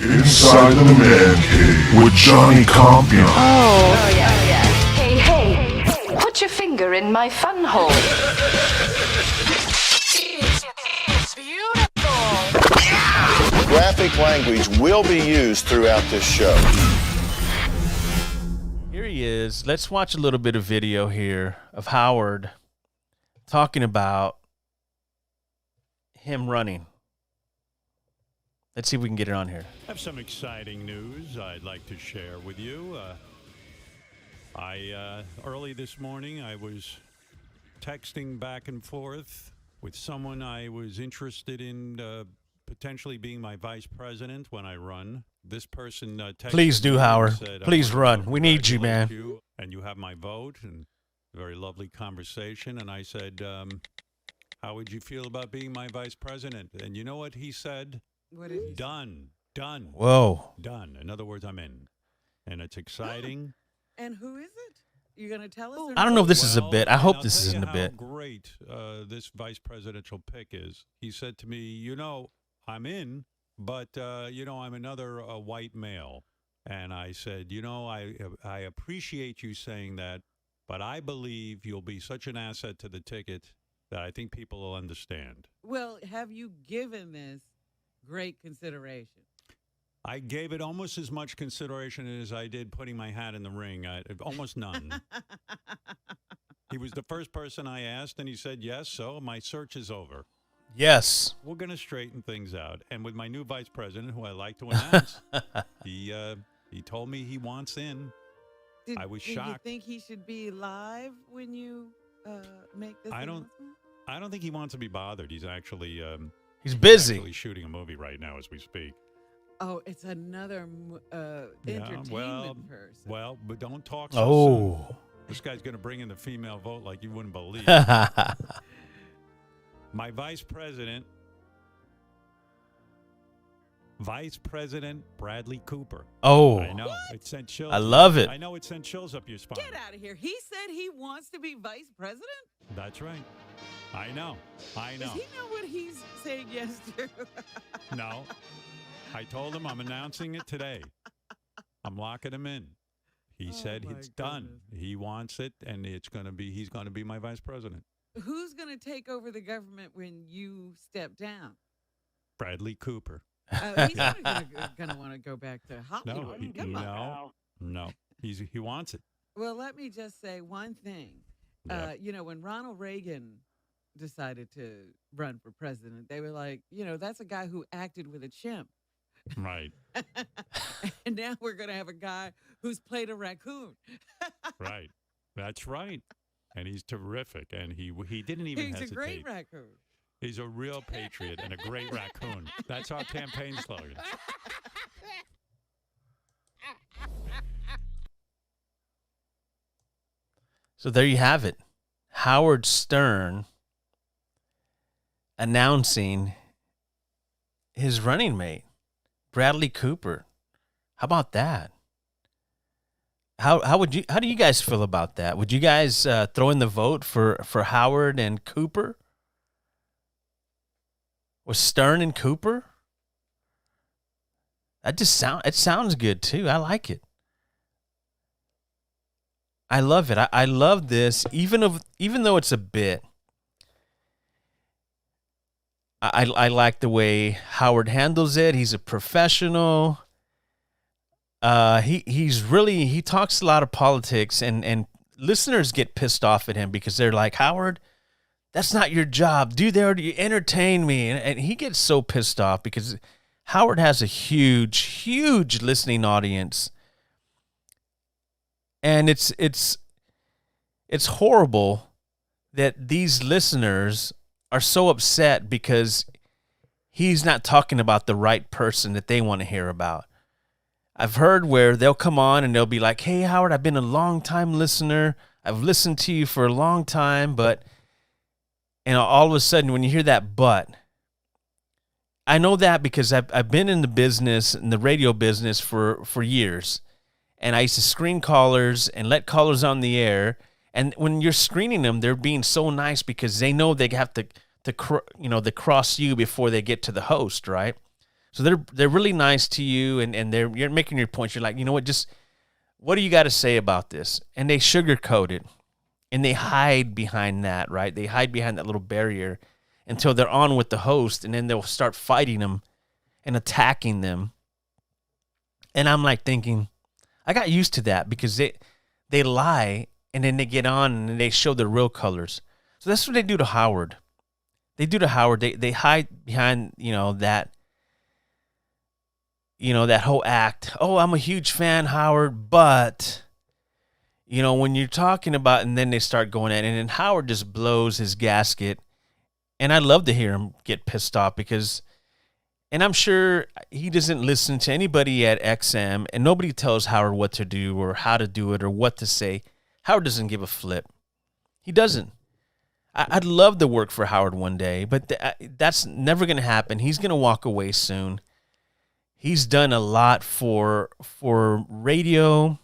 Inside the ManCave with Johnny Compian. Oh, yeah. Hey, put your finger in my fun hole. It's beautiful. Yeah. Graphic language will be used throughout this show. Here he is. Let's watch a little bit of video here of Howard talking about him running. Let's see if we can get it on here. I have some exciting news I'd like to share with you. Early this morning, I was texting back and forth with someone I was interested in potentially being my vice president when I run. This person texted Please do, me and Howard. said, Please run. We need you, man. And you have my vote, and a very lovely conversation. And I said, how would you feel about being my vice president? And you know what he said? What did he say? Done. Whoa. Done. In other words, I'm in. And it's exciting. And who is it? You going to tell us? I don't know if this is a bit. I hope this isn't a bit. How great this vice presidential pick is. He said to me, I'm in, but, I'm another white male. And I said, I appreciate you saying that, but I believe you'll be such an asset to the ticket that I think people will understand. Well, have you given this great consideration? I gave it almost as much consideration as I did putting my hat in the ring. Almost none. He was the first person I asked, and he said yes, so my search is over. Yes. We're going to straighten things out. And with my new vice president, who I like to announce, he told me he wants in. I was shocked. Do you think he should be live when you make this announcement? I don't think he wants to be bothered. He's actually He's busy. Actually shooting a movie right now as we speak. Oh, it's another entertainment person. Well, but don't talk so soon. This guy's going to bring in the female vote like you wouldn't believe. My Vice President Bradley Cooper. Oh. I know. It sent chills. I love it. I know it sent chills up your spine. Get out of here. He said he wants to be vice president? That's right. I know. Does he know what he's saying yes to? No. I told him I'm announcing it today. I'm locking him in. He said it's done. He wants it, and he's going to be my vice president. Who's going to take over the government when you step down? Bradley Cooper. He's not going to want to go back to Hollywood. No. He wants it. Well, let me just say one thing. Yeah. When Ronald Reagan decided to run for president, they were like, that's a guy who acted with a chimp. Right. And now we're going to have a guy who's played a raccoon. Right. That's right. And he's terrific. And he didn't even hesitate. He's a great raccoon. He's a real patriot and a great raccoon. That's our campaign slogan. So there you have it. Howard Stern announcing his running mate, Bradley Cooper. How about that? How do you guys feel about that? Would you guys throw in the vote for Howard and Cooper? Was Stern and Cooper? It sounds good too. I like it. I love it. I love this, even though it's a bit. I like the way Howard handles it. He's a professional. He talks a lot of politics, and listeners get pissed off at him because they're like, Howard, that's not your job. Do there to entertain me. And he gets so pissed off because Howard has a huge listening audience. And it's horrible that these listeners are so upset because he's not talking about the right person that they want to hear about. I've heard where they'll come on and they'll be like, hey, Howard, I've been a long-time listener. I've listened to you for a long time, but all of a sudden when you hear that but, I know that because I've been in the radio business for years. And I used to screen callers and let callers on the air. And when you're screening them, they're being so nice because they know they have to cross you before they get to the host, right? So they're really nice to you, and you're making your points. You're like, you know what, just what do you got to say about this? And they sugarcoat it, and they hide behind that, right? They hide behind that little barrier until they're on with the host, and then they'll start fighting them and attacking them. And I'm like thinking, I got used to that because they lie, and then they get on and they show their real colors. So that's what they do to Howard. They hide behind, that whole act. Oh, I'm a huge fan, Howard, but when you're talking about, and then they start going at it, and then Howard just blows his gasket. And I love to hear him get pissed off because, and I'm sure he doesn't listen to anybody at XM, and nobody tells Howard what to do or how to do it or what to say. Howard doesn't give a flip. He doesn't. I'd love to work for Howard one day, but that's never going to happen. He's going to walk away soon. He's done a lot for radio,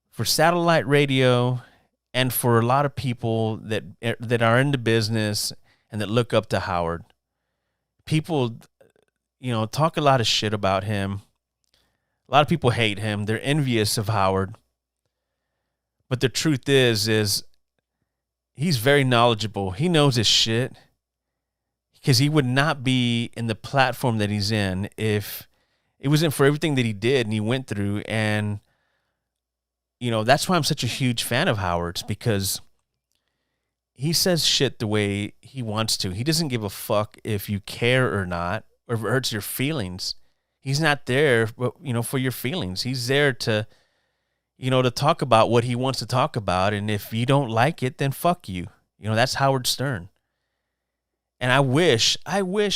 for satellite radio, and for a lot of people that are in the business and that look up to Howard. People, talk a lot of shit about him. A lot of people hate him. They're envious of Howard. But the truth is he's very knowledgeable. He knows his shit, because he would not be in the platform that he's in if it wasn't for everything that he did and he went through. And, that's why I'm such a huge fan of Howard's, because he says shit the way he wants to. He doesn't give a fuck if you care or not, or if it hurts your feelings. He's not there, for your feelings. He's there to talk about what he wants to talk about. And if you don't like it, then fuck you. That's Howard Stern. And I wish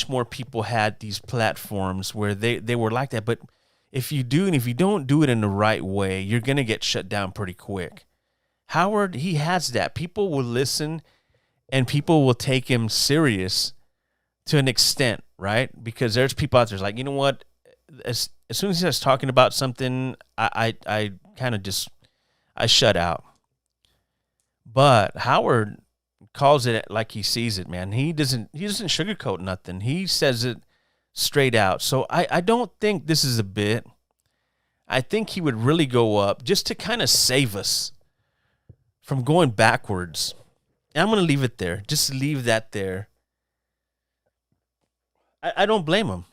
more people had these platforms where they were like that. But if you do, and if you don't do it in the right way, you're going to get shut down pretty quick. Howard, he has that. People will listen, and people will take him serious to an extent, right? Because there's people out there like, you know what? As soon as he starts talking about something, I kind of just, I shut out. But Howard calls it like he sees it, man. He doesn't sugarcoat nothing. He says it straight out. So I don't think this is a bit. I think he would really go up just to kind of save us from going backwards. And I'm going to leave it there. Just leave that there. I don't blame him.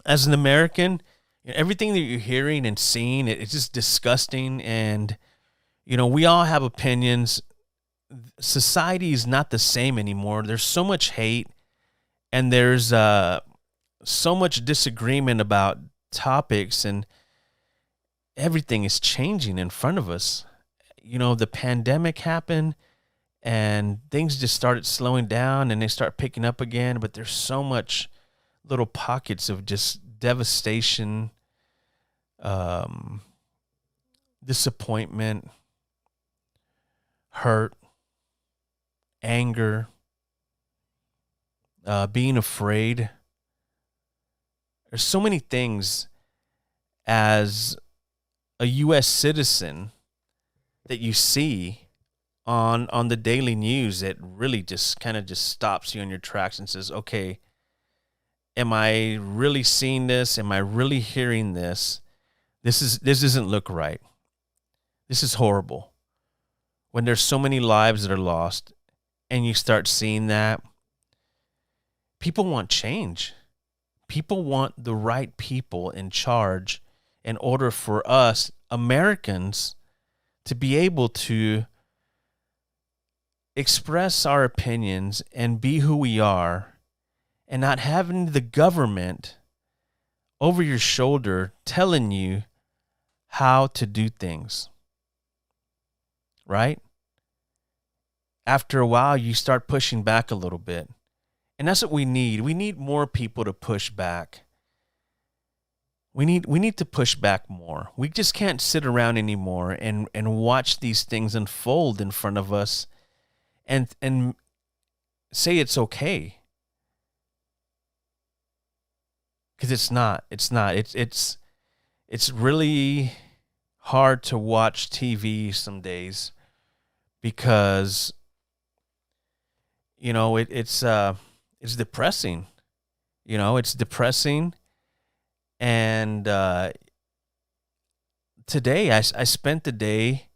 As an American, everything that you're hearing and seeing, it's just disgusting. And, we all have opinions. Society is not the same anymore. There's so much hate, and there's so much disagreement about topics, and everything is changing in front of us. The pandemic happened, and things just started slowing down, and they start picking up again. But there's so much little pockets of just devastation, disappointment, hurt, anger, being afraid. There's so many things as a U.S. citizen that you see on the daily news that really just kind of just stops you in your tracks and says, okay, am I really seeing this? Am I really hearing this? This doesn't look right. This is horrible. When there's so many lives that are lost, and you start seeing that, people want change. People want the right people in charge in order for us Americans to be able to express our opinions and be who we are, and not having the government over your shoulder telling you how to do things. Right? After a while, you start pushing back a little bit. And that's what we need. We need more people to push back. We need to push back more. We just can't sit around anymore and watch these things unfold in front of us and say it's okay. Because it's not. It's really hard to watch TV some days because it's depressing. You know, it's depressing. And today I spent the day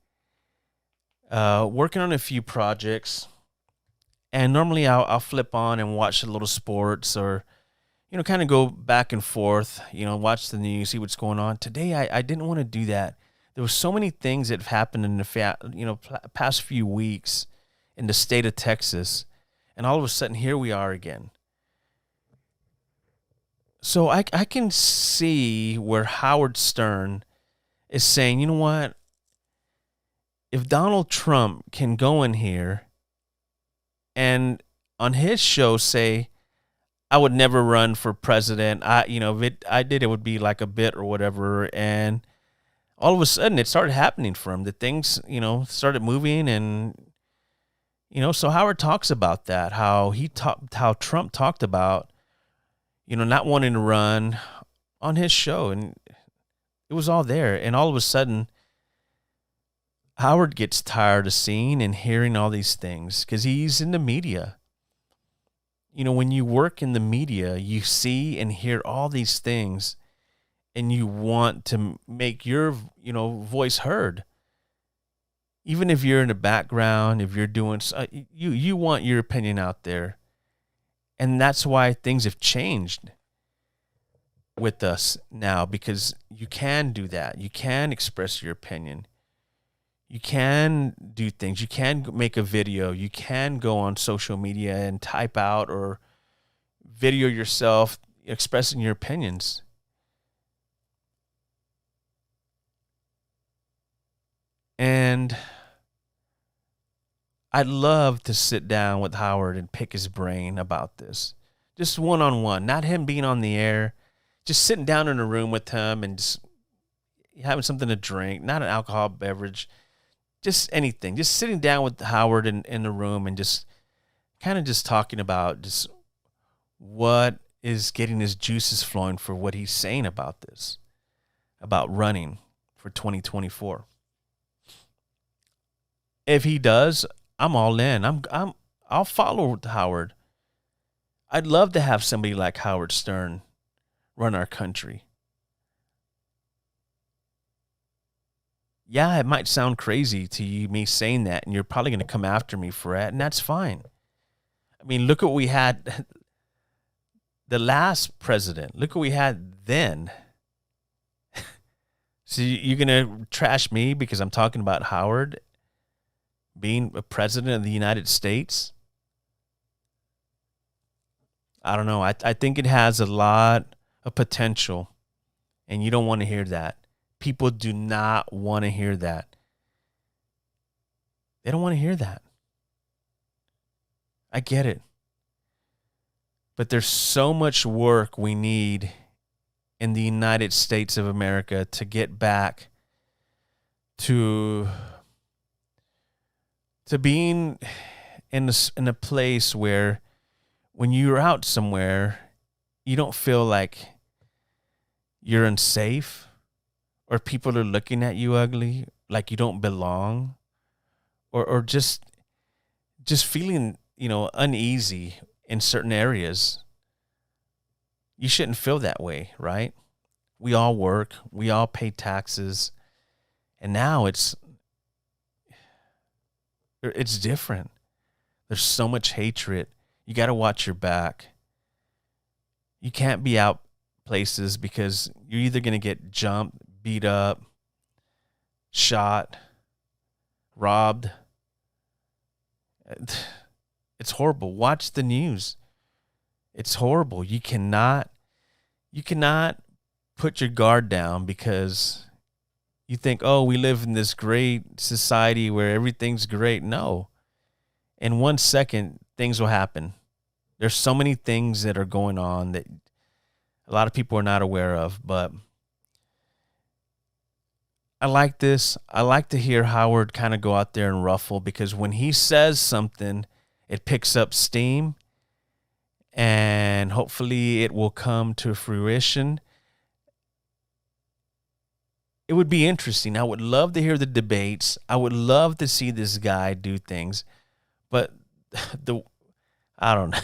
working on a few projects. And normally I'll flip on and watch a little sports or, you know, kind of go back and forth, you know, watch the news, see what's going on. Today I didn't want to do that. There were so many things that have happened in the past few weeks in the state of Texas, and all of a sudden here we are again. So I can see where Howard Stern is saying, you know what? If Donald Trump can go in here and on his show say, I would never run for president. If I did, it would be like a bit or whatever. And all of a sudden it started happening for him. The things, started moving. And, so Howard talks about that, how Trump talked about, not wanting to run on his show. And it was all there. And all of a sudden, Howard gets tired of seeing and hearing all these things because he's in the media. When you work in the media, you see and hear all these things and you want to make your, voice heard. Even if you're in the background, if you're doing, you want your opinion out there. And that's why things have changed with us now, because you can do that. You can express your opinion. You can do things. You can make a video. You can go on social media and type out or video yourself expressing your opinions. And I'd love to sit down with Howard and pick his brain about this. Just one-on-one, not him being on the air, just sitting down in a room with him and just having something to drink, not an alcohol beverage. Just anything, just sitting down with Howard in the room and just kind of just talking about just what is getting his juices flowing for what he's saying about this, about running for 2024. If he does, I'm all in. I'll follow Howard. I'd love to have somebody like Howard Stern run our country. Yeah, it might sound crazy to you, me saying that, and you're probably going to come after me for it, and that's fine. I mean, look what we had, the last president. Look what we had then. So you're going to trash me because I'm talking about Howard being a president of the United States? I don't know. I think it has a lot of potential, and you don't want to hear that. People do not want to hear that. They don't want to hear that. I get it. But there's so much work we need in the United States of America to get back to being in a place where when you're out somewhere, you don't feel like you're unsafe. Or people are looking at you ugly, like you don't belong, or just feeling, uneasy in certain areas. You shouldn't feel that way, right? We all work, we all pay taxes, and now it's different. There's so much hatred. You got to watch your back. You can't be out places because you're either going to get jumped, beat up, shot, robbed. It's horrible. Watch the news. It's horrible. You cannot put your guard down because you think, oh, we live in this great society where everything's great. No. In 1 second, things will happen. There's so many things that are going on that a lot of people are not aware of, but I like this. I like to hear Howard kind of go out there and ruffle, because when he says something, it picks up steam, and hopefully it will come to fruition. It would be interesting. I would love to hear the debates. I would love to see this guy do things, but I don't know.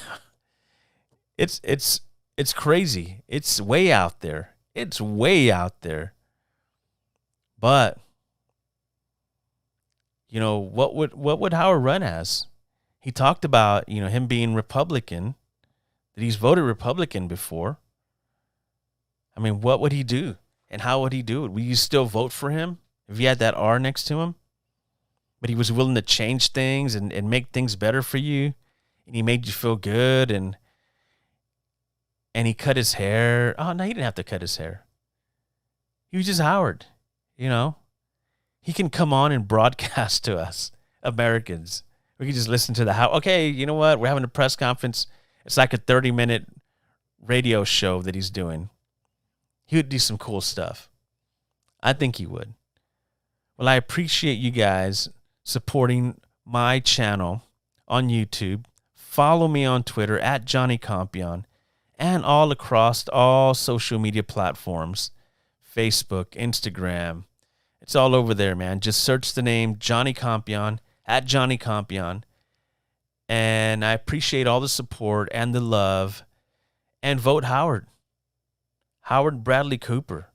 It's It's crazy. It's way out there. It's way out there. But you know, what would Howard run as? He talked about, you know, him being Republican, that he's voted Republican before. I mean, what would he do? And how would he do it? Would you still vote for him if he had that R next to him? But he was willing to change things and make things better for you. And he made you feel good. And he cut his hair. Oh, no, he didn't have to cut his hair. He was just Howard, you know. He can come on and broadcast to us, Americans. We can just listen to the how. Okay, you know what? We're having a press conference. It's like a 30-minute radio show that he's doing. He would do some cool stuff. I think he would. Well, I appreciate you guys supporting my channel on YouTube. Follow me on Twitter at Johnny Compian and all across all social media platforms. Facebook, Instagram. It's all over there, man. Just search the name Johnny Compian at Johnny Compian. And I appreciate all the support and the love. And vote Howard. Howard Bradley Cooper.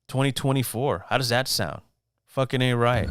2024. How does that sound? Fucking A right.